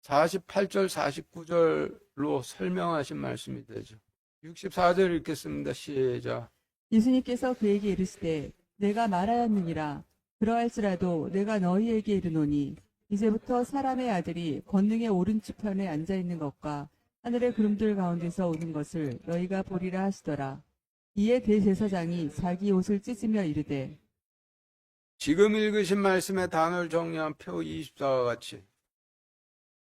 48절 49절로 설명하신 말씀이 되죠. 64절 읽겠습니다. 시작. 예수님께서 그에게 이르시되 내가 말하였느니라. 그러할지라도 내가 너희에게 이르노니 이제부터 사람의 아들이 권능의 오른쪽 편에 앉아있는 것과 하늘의 구름들 가운데서 오는 것을 너희가 보리라 하시더라. 이에 대제사장이 자기 옷을 찢으며 이르되 지금 읽으신 말씀의 단어를 정리한 표 24와 같이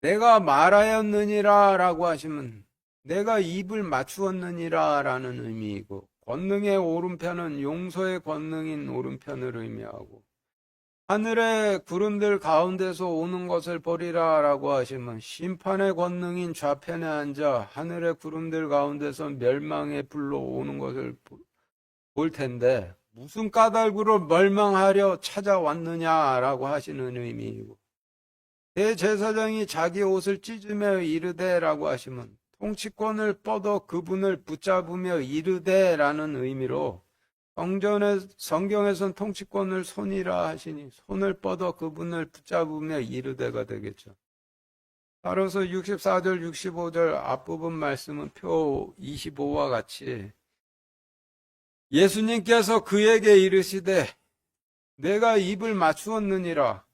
내가 말하였느니라 라고 하시면 내가 입을 맞추었느니라 라는 의미이고 권능의 오른편은 용서의 권능인 오른편을 의미하고 하늘의 구름들 가운데서 오는 것을 보리라 라고 하시면 심판의 권능인 좌편에 앉아 하늘의 구름들 가운데서 멸망의 불로 오는 것을 볼 텐데 무슨 까닭으로 멸망하려 찾아왔느냐라고 하시는 의미이고 대제사장이 자기 옷을 찢으며 이르되라고 하시면 통치권을 뻗어 그분을 붙잡으며 이르되라는 의미로 성경에선 통치권을 손이라 하시니 손을 뻗어 그분을 붙잡으며 이르되가 되겠죠. 따라서 64절 65절 앞부분 말씀은 표 25와 같이 예수님께서 그에게 이르시되 내가 입을 맞추었느니라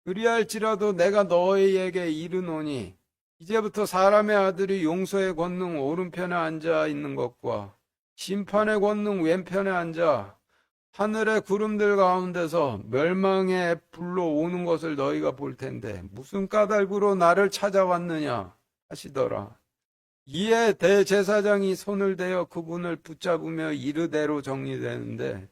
그리할지라도 내가 너희에게 이르노니 이제부터 사람의 아들이 용서의 권능 오른편에 앉아 있는 것과 심판의 권능 왼편에 앉아 하늘의 구름들 가운데서 멸망의 불로 오는 것을 너희가 볼 텐데 무슨 까닭으로 나를 찾아왔느냐 하시더라. 이에 대제사장이 손을 대어 그분을 붙잡으며 이르대로 정리되는데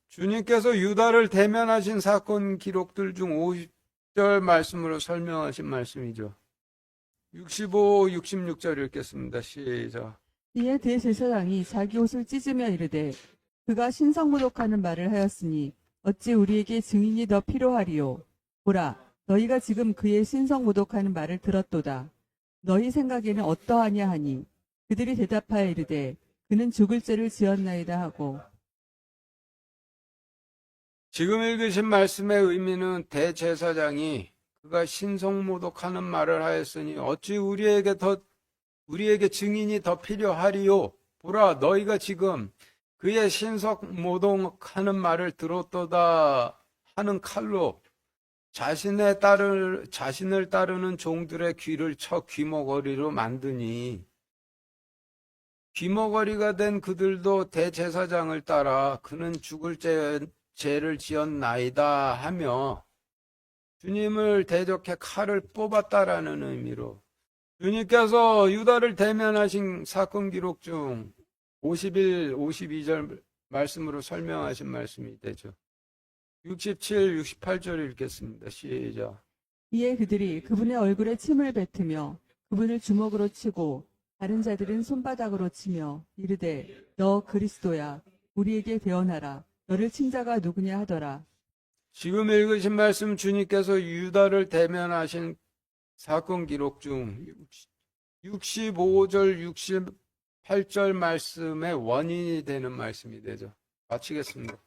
주님께서 유다를 대면하신 사건 기록들 중 50절 말씀으로 설명하신 말씀이죠. 65, 66절 읽겠습니다. 시작. 이에 대제사장이 자기 옷을 찢으며 이르되 그가 신성모독하는 말을 하였으니 어찌 우리에게 증인이 더 필요하리요. 보라, 너희가 지금 그의 신성모독하는 말을 들었도다. 너희 생각에는 어떠하냐 하니 그들이 대답하여 이르되 그는 죽을 죄를 지었나이다 하고. 지금 읽으신 말씀의 의미는 대제사장이 그가 신성모독하는 말을 하였으니 어찌 우리에게 증인이 더 필요하리요. 보라, 너희가 지금 그의 신성모독하는 말을 들었도다 하는 칼로 자신을 따르는 종들의 귀를 쳐 귀머거리로 만드니 귀머거리가 된 그들도 대제사장을 따라 그는 죽을 죄를 지었나이다 하며 주님을 대적해 칼을 뽑았다라는 의미로 주님께서 유다를 대면하신 사건 기록 중 51, 52절 말씀으로 설명하신 말씀이 되죠. 67, 68절 읽겠습니다. 시작. 이에 그들이 그분의 얼굴에 침을 뱉으며 그분을 주먹으로 치고 다른 자들은 손바닥으로 치며 이르되 너 그리스도야 우리에게 대언하라 너를 친 자가 누구냐 하더라. 지금 읽으신 말씀 주님께서 유다를 대면하신 사건 기록 중 65절, 68절 말씀의 원인이 되는 말씀이 되죠. 마치겠습니다.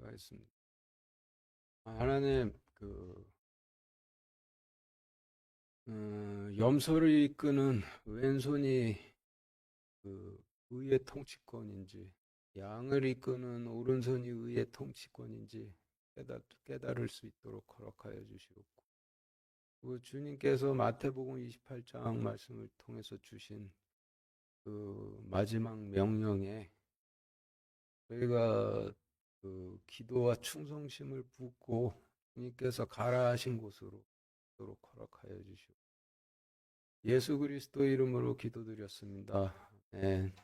기도하겠습니다. 하나님, 염소를 이끄는 왼손이 의의 통치권인지, 양을 이끄는 오른손이 의의 통치권인지 깨달을 수 있도록 허락하여 주시옵고, 그 주님께서 마태복음 28장 말씀을 통해서 주신 그 마지막 명령에 저희가 그 기도와 충성심을 붓고 주님께서 가라 하신 곳으로 가도록 허락하여 주시옵소서. 예수 그리스도 이름으로 기도드렸습니다. 아멘.